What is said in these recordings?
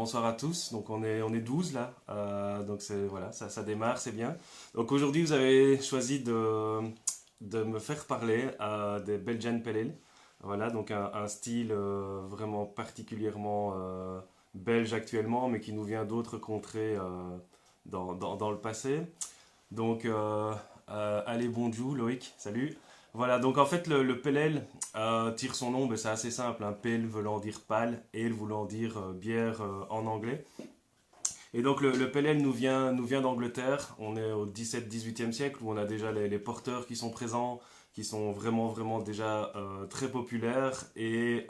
bonsoir à tous. Donc on est 12 là. Donc voilà, ça démarre, c'est bien. Donc aujourd'hui vous avez choisi de me faire parler des Belgian Pale Ale. Voilà, donc un style vraiment particulièrement belge actuellement, mais qui nous vient d'autres contrées dans le passé. Donc allez bonjour Loïc, salut. Voilà, donc en fait le Pale Ale tire son nom, ben, c'est assez simple, hein, pale voulant dire pâle, ale voulant dire bière en anglais. Et donc le Pale Ale nous vient d'Angleterre, on est au 17-18e siècle où on a déjà les porteurs qui sont présents, qui sont vraiment déjà très populaires et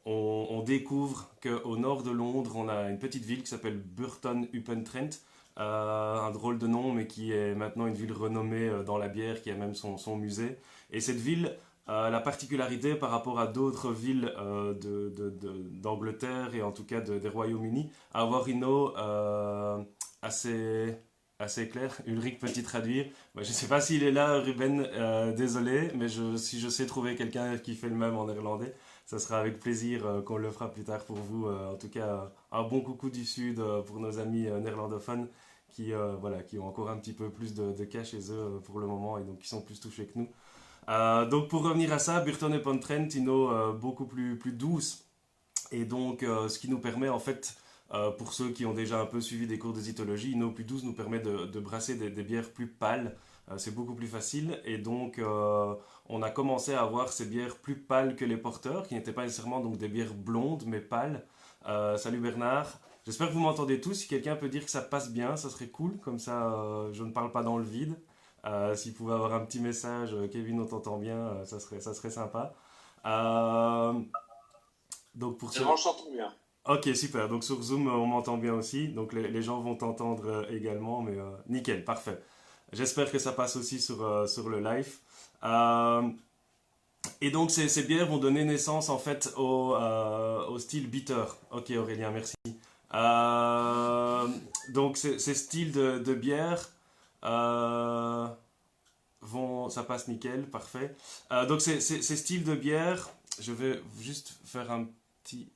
on découvre qu'au nord de Londres, on a une petite ville qui s'appelle Burton upon Trent, un drôle de nom, mais qui est maintenant une ville renommée dans la bière, qui a même son musée. Et cette ville a la particularité par rapport à d'autres villes d'Angleterre et en tout cas des Royaumes-Unis, à avoir une eau assez, assez claire. Ulrich peut-y traduire. Moi, je ne sais pas s'il est là, Ruben, désolé, mais si je sais trouver quelqu'un qui fait le même en néerlandais, ça sera avec plaisir qu'on le fera plus tard pour vous. En tout cas, un bon coucou du Sud pour nos amis néerlandophones voilà, qui ont encore un petit peu plus de cas chez eux pour le moment et donc qui sont plus touchés que nous. Donc pour revenir à ça, Burton upon Trent, une eau beaucoup plus douce et donc ce qui nous permet en fait, pour ceux qui ont déjà un peu suivi des cours de zytologie, une eau plus douce nous permet de brasser des bières plus pâles. C'est beaucoup plus facile et donc on a commencé à avoir ces bières plus pâles que les porteurs, qui n'étaient pas nécessairement donc des bières blondes mais pâles. Salut Bernard. J'espère que vous m'entendez tous. Si quelqu'un peut dire que ça passe bien, ça serait cool. Comme ça, je ne parle pas dans le vide. S'il pouvait avoir un petit message, Kevin, on t'entend bien, ça serait sympa. Euh, donc pour C'est ce... bon, je t'entends bien. Ok, super. Donc sur Zoom, on m'entend bien aussi. Donc les gens vont t'entendre également, mais nickel, parfait. J'espère que ça passe aussi sur le live. Euh, et donc ces bières vont donner naissance en fait au style bitter. Ok Aurélien, merci. Euh, donc ces styles de bière euh, ça passe nickel, parfait. Donc ces styles de bière, je vais juste faire un petit,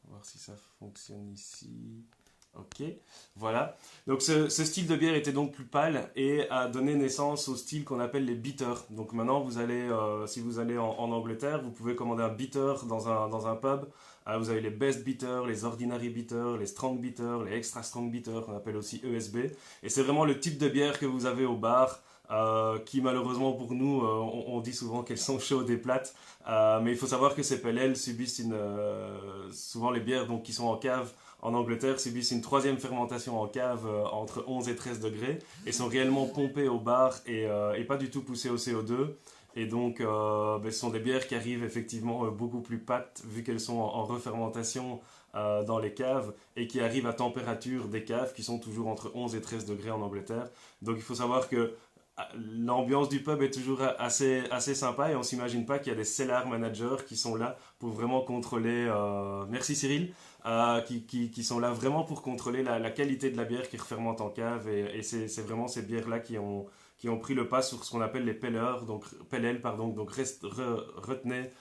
voir si ça fonctionne ici. Ok, voilà. Donc ce style de bière était donc plus pâle et a donné naissance au style qu'on appelle les bitters. Donc maintenant, si vous allez en Angleterre, vous pouvez commander un bitter dans un pub. Vous avez les best bitters, les ordinary bitters, les strong bitters, les extra strong bitters, qu'on appelle aussi ESB. Et c'est vraiment le type de bière que vous avez au bar. Qui malheureusement pour nous, on dit souvent qu'elles sont chaudes et plates, mais il faut savoir que ces PLL subissent souvent les bières donc, qui sont en cave en Angleterre subissent une troisième fermentation en cave entre 11 et 13 degrés et sont réellement pompées au bar et pas du tout poussées au CO2. Et donc, ce sont des bières qui arrivent effectivement beaucoup plus pates vu qu'elles sont en refermentation dans les caves et qui arrivent à température des caves qui sont toujours entre 11 et 13 degrés en Angleterre. Donc, il faut savoir que l'ambiance du pub est toujours assez sympa et on s'imagine pas qu'il y a des cellar managers qui sont là pour vraiment contrôler. Merci Cyril, qui sont là vraiment pour contrôler la qualité de la bière qui refermente en cave et c'est vraiment ces bières-là qui ont pris le pas sur ce qu'on appelle les pellers, donc PLL, pardon, donc retenez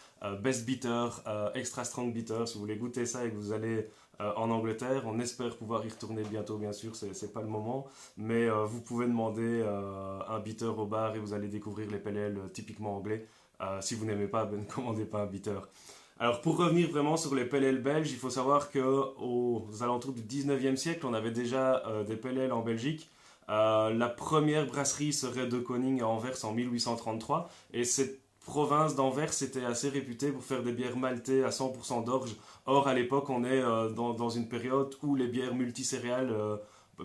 best bitter, extra strong bitter, si vous voulez goûter ça et que vous allez en Angleterre, on espère pouvoir y retourner bientôt, bien sûr, c'est pas le moment, mais vous pouvez demander un bitter au bar et vous allez découvrir les PLL typiquement anglais. Si vous n'aimez pas, ben, ne commandez pas un bitter. Alors pour revenir vraiment sur les PLL belges, il faut savoir qu'aux alentours du 19e siècle, on avait déjà des PLL en Belgique. La première brasserie serait de Koning à Anvers en 1833 et cette province d'Anvers était assez réputée pour faire des bières maltées à 100% d'orge. Or à l'époque on est dans une période où les bières multicéréales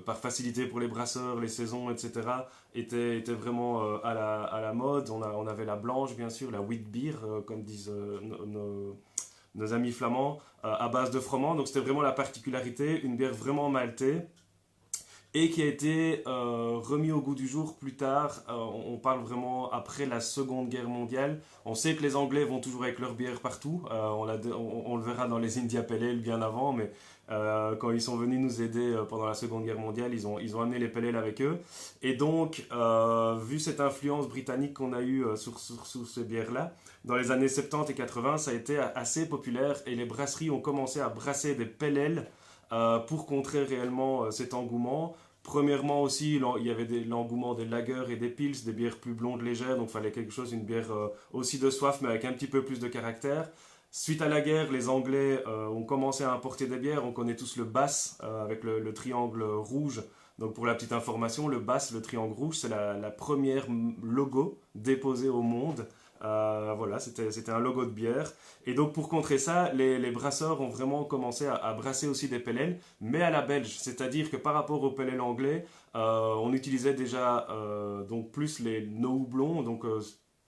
par facilité pour les brasseurs, les saisons, etc., étaient vraiment à la mode. On avait la blanche, bien sûr, la wheat beer, comme disent nos amis flamands, à base de froment. Donc c'était vraiment la particularité, une bière vraiment maltée et qui a été remis au goût du jour plus tard. On parle vraiment après la Seconde Guerre mondiale. On sait que les Anglais vont toujours avec leur bière partout. On le verra dans les India Pale Ale bien avant, mais Quand ils sont venus nous aider pendant la Seconde Guerre mondiale, ils ont amené les pale ale avec eux. Et donc, vu cette influence britannique qu'on a eue sur ces bières-là, dans les années 70 et 80, ça a été assez populaire et les brasseries ont commencé à brasser des pale ale pour contrer réellement cet engouement. Premièrement aussi, il y avait l'engouement des lagers et des pils, des bières plus blondes légères, donc il fallait quelque chose, une bière aussi de soif, mais avec un petit peu plus de caractère. Suite à la guerre, les Anglais ont commencé à importer des bières. On connaît tous le Bass avec le triangle rouge. Donc pour la petite information, le Bass, le triangle rouge, c'est la première logo déposée au monde. Voilà, c'était un logo de bière. Et donc pour contrer ça, les brasseurs ont vraiment commencé à brasser aussi des pale ale, mais à la belge. C'est-à-dire que par rapport au pale ale anglais, on utilisait déjà donc plus nos houblons, donc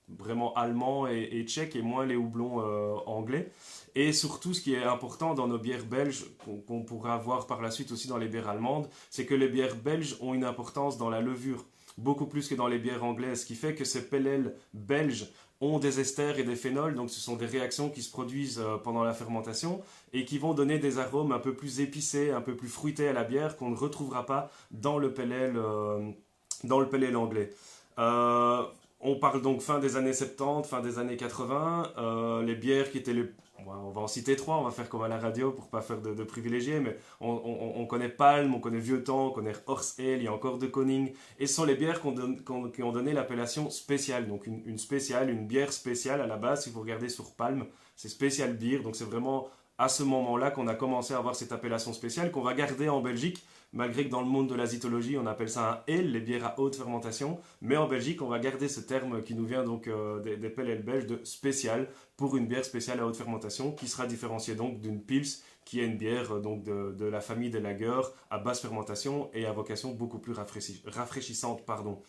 vraiment allemands et tchèques, et moins les houblons anglais. Et surtout, ce qui est important dans nos bières belges, qu'on pourra avoir par la suite aussi dans les bières allemandes, c'est que les bières belges ont une importance dans la levure, beaucoup plus que dans les bières anglaises, ce qui fait que ces pale ale belges ont des esters et des phénols, donc ce sont des réactions qui se produisent pendant la fermentation et qui vont donner des arômes un peu plus épicés, un peu plus fruités à la bière qu'on ne retrouvera pas dans le pale ale, anglais. Euh, on parle donc fin des années 70, fin des années 80, les bières qui étaient on va en citer trois, on va faire comme à la radio pour pas faire de privilégiés, mais on connaît Palm, on connaît Vieux Temps, on connaît Horse Ale, il y a encore de Koning, et ce sont les bières qui ont donné l'appellation spéciale, donc une spéciale, une bière spéciale à la base, si vous regardez sur Palm, c'est spécial beer, donc c'est vraiment à ce moment-là qu'on a commencé à avoir cette appellation spéciale qu'on va garder en Belgique, malgré que dans le monde de la zytologie, on appelle ça un ale, les bières à haute fermentation. Mais en Belgique, on va garder ce terme qui nous vient donc des pale ale belges de spécial pour une bière spéciale à haute fermentation qui sera différenciée donc d'une pils qui est une bière donc de la famille des lagers à basse fermentation et à vocation beaucoup plus rafraîchissante. Pardon.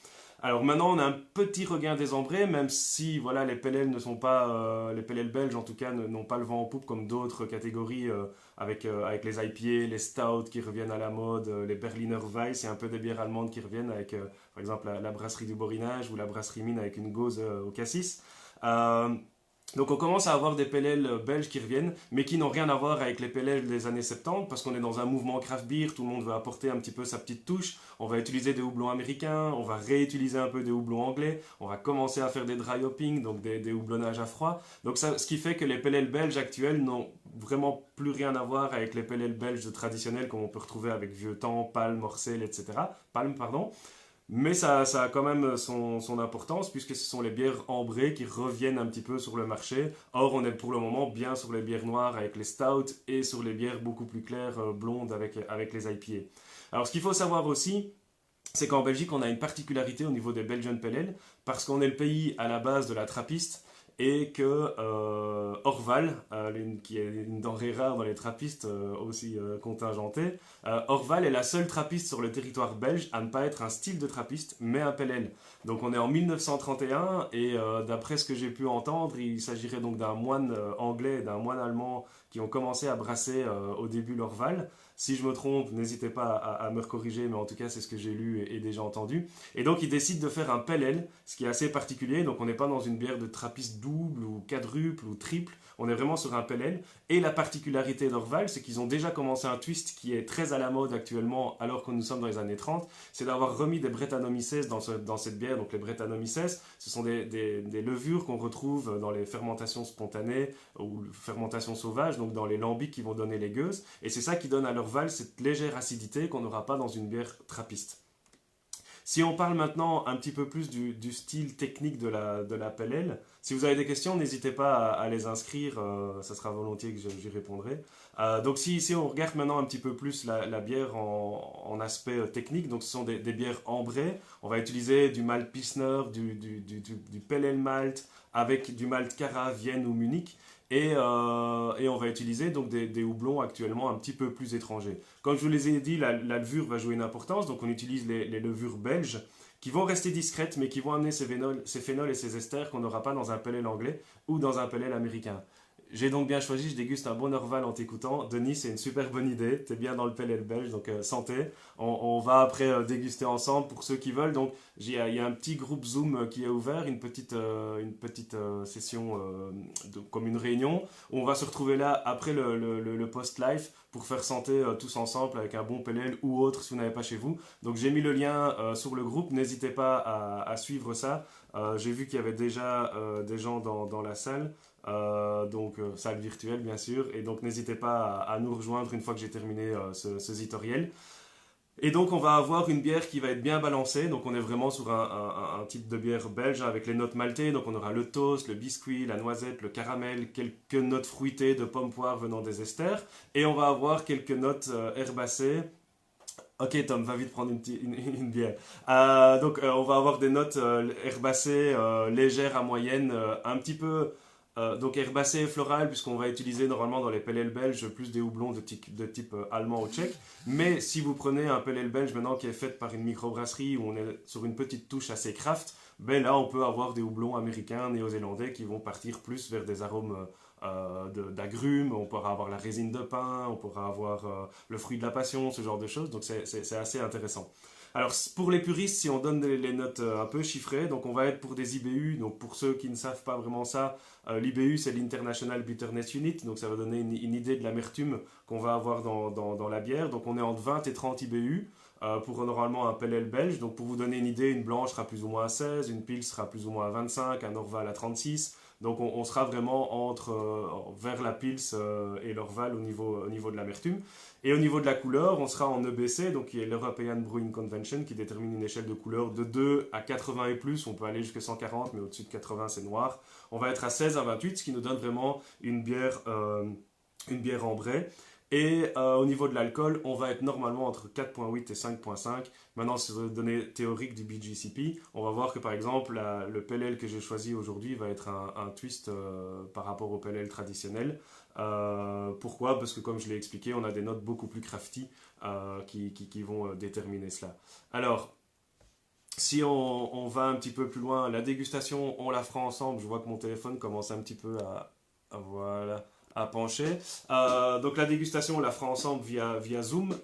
Alors maintenant, on a un petit regain des ambrés, même si voilà, les PLL ne sont pas, les PLL belges en tout cas, n'ont pas le vent en poupe comme d'autres catégories avec les IPA, les Stout qui reviennent à la mode, les Berliner Weiss, et un peu des bières allemandes qui reviennent avec par exemple la brasserie du Borinage ou la brasserie Mine avec une gauze au cassis. Euh, donc on commence à avoir des PLL belges qui reviennent, mais qui n'ont rien à voir avec les PLL des années 70, parce qu'on est dans un mouvement craft beer, tout le monde veut apporter un petit peu sa petite touche, on va utiliser des houblons américains, on va réutiliser un peu des houblons anglais, on va commencer à faire des dry hopping, donc des houblonnages à froid. Donc ça, ce qui fait que les PLL belges actuels n'ont vraiment plus rien à voir avec les PLL belges traditionnels, comme on peut retrouver avec Vieux Temps, Palm, Morcel, etc. Palm, pardon. Mais ça a quand même son importance puisque ce sont les bières ambrées qui reviennent un petit peu sur le marché. Or, on est pour le moment bien sur les bières noires avec les stouts et sur les bières beaucoup plus claires, blondes avec les IPA. Alors, ce qu'il faut savoir aussi, c'est qu'en Belgique, on a une particularité au niveau des Belgian Pale Ale parce qu'on est le pays à la base de la trappiste et que Orval, qui est une denrée rare dans les trappistes aussi contingentée, Orval est la seule trappiste sur le territoire belge à ne pas être un style de trappiste, mais un pale ale. Donc on est en 1931 et d'après ce que j'ai pu entendre, il s'agirait donc d'un moine anglais et d'un moine allemand qui ont commencé à brasser au début l'Orval. Si je me trompe, n'hésitez pas à me corriger, mais en tout cas c'est ce que j'ai lu et déjà entendu. Et donc ils décident de faire un pale ale, ce qui est assez particulier. Donc on n'est pas dans une bière de trappiste double ou quadruple ou triple, on est vraiment sur un pale ale. Et la particularité d'Orval, c'est qu'ils ont déjà commencé un twist qui est très à la mode actuellement, alors que nous sommes dans les années 30, c'est d'avoir remis des Brettanomyces dans cette bière. Donc les Brettanomyces, ce sont des levures qu'on retrouve dans les fermentations spontanées ou fermentations sauvages, donc dans les lambics qui vont donner les gueuses. Et c'est ça qui donne à l'Orval cette légère acidité qu'on n'aura pas dans une bière trappiste. Si on parle maintenant un petit peu plus du style technique de la pale ale, si vous avez des questions, n'hésitez pas à les inscrire, ça sera volontiers que j'y répondrai. Donc si on regarde maintenant un petit peu plus la bière en aspect technique, donc ce sont des bières ambrées, on va utiliser du malt Pilsner, du pale ale malt, avec du malt Cara, Vienne ou Munich. Et on va utiliser donc des houblons actuellement un petit peu plus étrangers. Comme je vous les ai dit, la levure va jouer une importance, donc on utilise les levures belges qui vont rester discrètes, mais qui vont amener ces phénols et ces esters qu'on n'aura pas dans un pale ale anglais ou dans un pale ale américain. j'ai donc bien choisi, je déguste un bon Orval en t'écoutant. Denis, c'est une super bonne idée. T'es bien dans le PLL belge, donc santé. On va après déguster ensemble pour ceux qui veulent. Donc, il y a un petit groupe Zoom qui est ouvert, une petite session comme une réunion, où on va se retrouver là après le post-live pour faire santé tous ensemble avec un bon PLL ou autre si vous n'avez pas chez vous. Donc, j'ai mis le lien sur le groupe. N'hésitez pas à suivre ça. J'ai vu qu'il y avait déjà des gens dans la salle. Donc salle virtuelle bien sûr, et donc n'hésitez pas à nous rejoindre une fois que j'ai terminé ce tutoriel. Et donc on va avoir une bière qui va être bien balancée, donc on est vraiment sur un type de bière belge avec les notes maltées, donc on aura le toast, le biscuit, la noisette, le caramel, quelques notes fruitées de pommes poires venant des esters, et on va avoir quelques notes herbacées. Ok Tom, va vite prendre une bière. Donc on va avoir des notes herbacées légères à moyennes, un petit peu donc herbacées et florales, puisqu'on va utiliser normalement dans les PLL belges plus des houblons de type allemand ou tchèque. Mais si vous prenez un PLL belge maintenant qui est fait par une microbrasserie où on est sur une petite touche assez craft, ben là on peut avoir des houblons américains, néo-zélandais qui vont partir plus vers des arômes d'agrumes, on pourra avoir la résine de pin, on pourra avoir le fruit de la passion, ce genre de choses, donc c'est assez intéressant. Alors pour les puristes, si on donne les notes un peu chiffrées, donc on va être pour des IBU, donc pour ceux qui ne savent pas vraiment ça, l'IBU c'est l'International Bitterness Unit, donc ça va donner une idée de l'amertume qu'on va avoir dans la bière, donc on est entre 20 et 30 IBU. Pour normalement un PLL belge, donc pour vous donner une idée, une blanche sera plus ou moins à 16, une pils sera plus ou moins à 25, un Orval à 36, donc on sera vraiment vers la pils et l'Orval au niveau de l'amertume. Et au niveau de la couleur, on sera en EBC, donc qui est l'European Brewing Convention, qui détermine une échelle de couleur de 2 à 80 et plus. On peut aller jusqu'à 140, mais au-dessus de 80, c'est noir. On va être à 16 à 28, ce qui nous donne vraiment une bière ambrée. Et au niveau de l'alcool, on va être normalement entre 4,8 et 5,5. Maintenant, sur les données théoriques du BGCP, on va voir que par exemple, le PLL que j'ai choisi aujourd'hui va être un twist par rapport au PLL traditionnel. Pourquoi? Parce que comme je l'ai expliqué, on a des notes beaucoup plus crafty qui vont déterminer cela. Alors, si on va un petit peu plus loin, la dégustation, on la fera ensemble. Je vois que mon téléphone commence un petit peu voilà, à pencher. Donc la dégustation, on la fera ensemble via Zoom.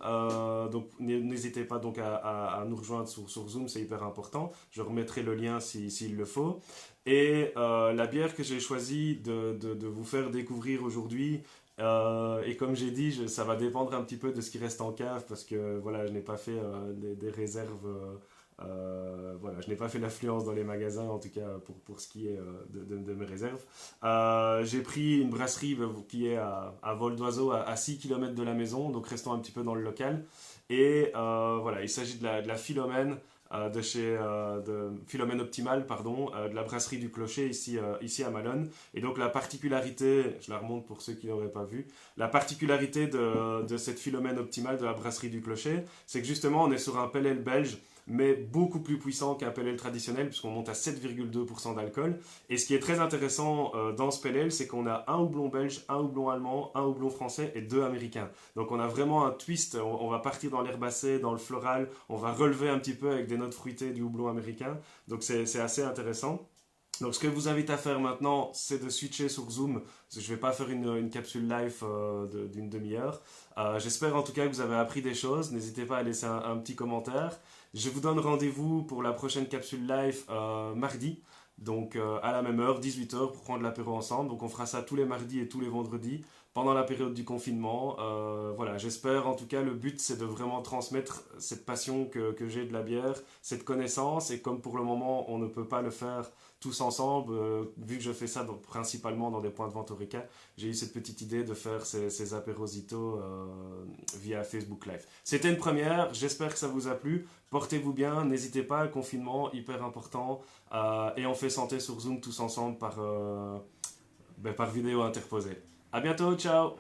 Donc n'hésitez pas donc à nous rejoindre sur Zoom, c'est hyper important. Je remettrai le lien s'il le faut. Et la bière que j'ai choisi de vous faire découvrir aujourd'hui, et comme j'ai dit, ça va dépendre un petit peu de ce qui reste en cave parce que voilà, je n'ai pas fait des réserves. Voilà, je n'ai pas fait l'affluence dans les magasins, en tout cas pour ce qui est de mes réserves. J'ai pris une brasserie qui est à vol d'oiseau, à 6 km de la maison, donc restons un petit peu dans le local. Et voilà, il s'agit de la Philomène, de Philomène Optimale, pardon, de la brasserie du Clocher ici à Malone. Et donc la particularité, je la remonte pour ceux qui n'auraient pas vu, la particularité de cette Philomène Optimale de la brasserie du Clocher, c'est que justement on est sur un PLL belge mais beaucoup plus puissant qu'un PLL traditionnel, puisqu'on monte à 7,2% d'alcool. Et ce qui est très intéressant dans ce PLL, c'est qu'on a un houblon belge, un houblon allemand, un houblon français et deux américains. Donc on a vraiment un twist, on va partir dans l'herbacé, dans le floral, on va relever un petit peu avec des notes fruitées du houblon américain. Donc c'est assez intéressant. Donc ce que je vous invite à faire maintenant, c'est de switcher sur Zoom. Je ne vais pas faire une capsule live d'une demi-heure. J'espère en tout cas que vous avez appris des choses. N'hésitez pas à laisser un petit commentaire. Je vous donne rendez-vous pour la prochaine capsule live mardi. Donc à la même heure, 18h, pour prendre l'apéro ensemble. Donc on fera ça tous les mardis et tous les vendredis pendant la période du confinement. Voilà, j'espère en tout cas, le but c'est de vraiment transmettre cette passion que j'ai de la bière, cette connaissance. Et comme pour le moment on ne peut pas le faire tous ensemble, vu que je fais ça principalement dans des points de vente Horeca, j'ai eu cette petite idée de faire ces apérositos via Facebook Live. C'était une première, j'espère que ça vous a plu. Portez-vous bien, n'hésitez pas, le confinement, hyper important. Et on fait santé sur Zoom tous ensemble par vidéo interposée. À bientôt, ciao!